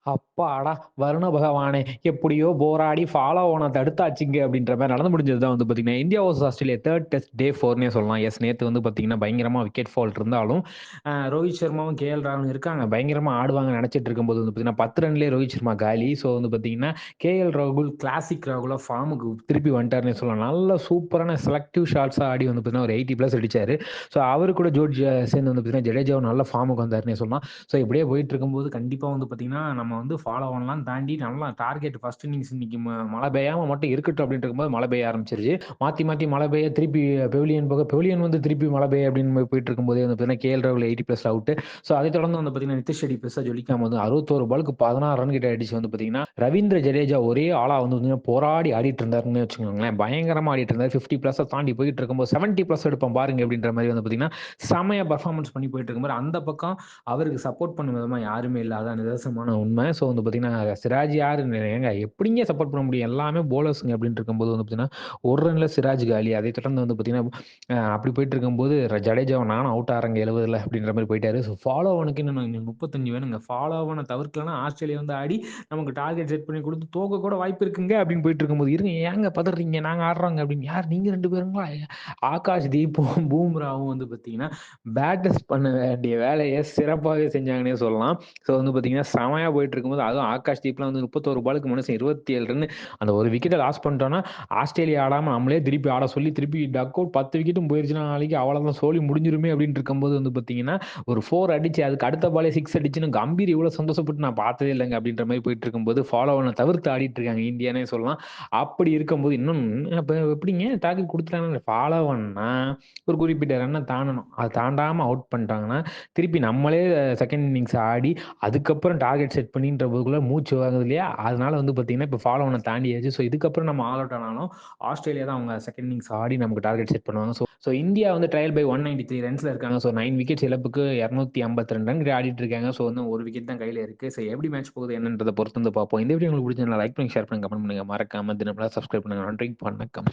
அப்பாடா! வருண பகவானே! எப்படியோ போராடி ஃபாலோ ஆன தடுத்தாச்சுங்க அப்படின்ற மாரி நடந்து முடிஞ்சது தான் வந்து பார்த்தீங்கன்னா, India versus Australia 3 test day 4ன்னே சொல்லலாம். நேத்து வந்து பார்த்தீங்கன்னா, பயங்கரமா விக்கெட் ஃபால் இருந்தாலும், ரோஹித் சர்மாவும், கே.எல். ராகுலும் இருக்காங்க. பயங்கரமா ஆடுவாங்கன்னு நெனச்சிட்டு இருக்கும்போது வந்து பார்த்தீங்கன்னா, 10 ரன்லயே ரோஹித் சர்மா காலி. ஸோ வந்து பார்த்தீங்கன்னா, கே.எல். ராகுல் கிளாசிக் ராகுலா ஃபார்முக்கு திருப்பி வந்துட்டாருன்னே சொல்லலாம். நல்ல சூப்பரான செலக்டிவ் ஷாட்ஸா ஆடி வந்து பார்த்தீங்கன்னா, ஒரு 80 பிளஸ் அடிச்சாரு. ஸோ அவரு கூட சேர்ந்து வந்து பார்த்தீங்கன்னா, ஜடேஜாவும் நல்ல ஃபார்முக்கு வந்தாருன்னே சொல்லலாம். ஸோ இப்படியே போயிட்டு இருக்கும்போது கண்டிப்பா வந்து பார்த்தீங்கன்னா, நம்ம வந்து ஃபாலோ பண்ணலாம் தாண்டி நல்லா டார்கெட் ஃபர்ஸ்ட் இன்னிங்ஸ் இன்னைக்கு மழை பெய்யாம மட்டும் இருக்கட்டும் அப்படின்ட்டு இருக்கும்போது மழை பெய்ய ஆரம்பிச்சிருச்சு. மாத்தி மாத்தி மழை பெய்ய திருப்பி பெவிலியன் வந்து திருப்பி மழை பெய்ய அப்படின்னு போயிட்டு இருக்கும்போதே வந்து பார்த்தீங்கன்னா, கே.எல். ராகுல் 80 பிளஸ் அவுட். ஸோ அதை தொடர்ந்து வந்து பார்த்தீங்கன்னா, நிதிஷ் ரெட்டி பெருசா ஜொலிக்காம வந்து 61 பாலுக்கு 16 ரன் கிட்ட அடிச்சு வந்து பார்த்தீங்கன்னா, ரவீந்திர ஜடேஜா ஒரே ஆளா வந்து பார்த்தீங்கன்னா, போராடி ஆடிட்டு இருந்தாருன்னு வச்சுக்கோங்களேன். பயங்கரமா ஆடிட்டு இருந்தாரு. 50 பிளஸ் தாண்டி போயிட்டு இருக்கும்போது 70 பிளஸ் எடுப்போம் பாருங்க அப்படின்ற மாரி வந்து பார்த்தீங்கன்னா, செமையா பெர்ஃபார்மன்ஸ் பண்ணி போயிட்டு இருக்கும்போது அந்த பக்கம் அவருக்கு சப்போர்ட் பண்ணும் விதமா யாருமே இல்ல. அதான் நிதர்சனமான உண்மை. ஸோ வந்து பார்த்தீங்கன்னா, சிராஜ் யாரு ஏங்க எப்படிங்க சப்போர்ட் பண்ண முடியும்? எல்லாமே பவுலர்ஸ்ங்க அப்படின்னு இருக்கும்போது வந்து பார்த்தீங்கன்னா, ஒரு ரன்ல சிராஜ் காலி. அதை தொடர்ந்து வந்து பார்த்தீங்கன்னா, அப்படி போயிட்டு இருக்கும்போது ஜடேஜாவ நானும் அவுட் ஆறேங்க 70ல அப்படின்ற மாரி போயிட்டாரு. ஸோ ஃபாலோ ஆவனுக்கு இன்னும் 35 வேணுங்க. ஃபாலோ ஆவன தவிர்க்கலன்னா ஆஸ்திரேலியா வந்து ஆடி நமக்கு டார்கெட் செட் பண்ணி குடுத்து தோக்க கூட வாய்ப்பு இருக்குங்க அப்படின்னு போயிட்டு இருக்கும்போது, இருங்க ஏங்க பதறீங்க? நாங்க ஆடுறோங்க அப்படின்னு. யார் நீங்க 2 பேருங்களா? ஆகாஷ் தீப்பும், பூம்ராவும் வந்து பார்த்தீங்கன்னா, பேட்டர்ஸ் பண்ண வேண்டிய வேலைய சிறப்பாவே செஞ்சாங்கன்னே சொல்லலாம். ஸோ வந்து பார்த்தீங்கன்னா, செமையா போயிட்டு இருக்கும்போது, அதுவும் ஆகாஷ் தீப்லாம் வந்து 31 பாலுக்கு மனுஷன் 27 ரன்னு அந்த ஒரு விக்கெட்ட லாஸ் பண்ணிட்டோம்னா, ஆஸ்திரேலியா ஆடாம நம்மளே திருப்பி ஆட சொல்லி, திருப்பி டக் அவுட் 10 விக்கெட்டும் போயிருச்சுன்னா, நாளைக்கு அவ்வளோதான் சோலி முடிஞ்சிருமே அப்படின்னு இருக்கும்போது வந்து பார்த்தீங்கன்னா, ஒரு 4 அடிச்சு, அதுக்கு அடுத்த பாலே 6 அடிச்சுன்னு கம்பீர் இவ்வளோ சந்தோஷப்பட்டு நான் பார்த்ததே இல்லங்க அப்படின்ற மாரி போயிட்டு இருக்கும்போது, ஃபாலோவன தவிர்த்து ஆடிட்டு இருக்காங்க இந்தியான்னே சொல்லலாம். அப்படி இருக்கும்போது இன்னும் அப்ப எப்படிங்க டார்கெட் குடுத்துட்டாங்கன்னு ஃபாலோவன்னா ஒரு குறிப்பிட்ட ரன்ன தாண்டணும். அத தாண்டாம அவுட் பண்ணிட்டாங்கன்னா, திருப்பி நம்மளே செகண்ட் இன்னிங்ஸ் ஆடி, அதுக்கப்புறம் டார்கெட் செட் பண்ணின்றதுக்குள்ள மூச்சு வாங்குது இல்லையா? அதனால வந்து பார்த்தீங்கன்னா, இப்ப ஃபாலோ ஆன தாண்டியாச்சு. ஸோ இதுக்கப்புறம் நம்ம ஆல் அவுட் ஆனாலும், ஆஸ்திரேலியா தான் அவங்க செகண்ட் இன்னிங்ஸ் ஆடி நமக்கு டார்கெட் செட் பண்ணுவாங்க. ஸோ இந்தியா வந்து ட்ரையல் பை 193 ரன்ஸ்ல இருக்காங்க. ஸோ 9 விக்கெட்ஸ் இழப்புக்கு 252 ரன் கிட்ட ஆடிட்டு இருக்காங்க. ஸோ இன்னும் 1 விக்கெட் தான் கையில இருக்கு. ஸோ எப்படி மேட்ச் போகுது என்னன்றத பொறுத்து வந்து பார்ப்போம். இந்த வீடியோ உங்களுக்கு பிடிச்சிருந்தா லைக் பண்ணுங்க, ஷேர் பண்ணுங்க, கமெண்ட் பண்ணுங்க. மறக்காம தினமலர் சப்ஸ்கிரைப் பண்ணுங்க. நன்றி, வணக்கம்.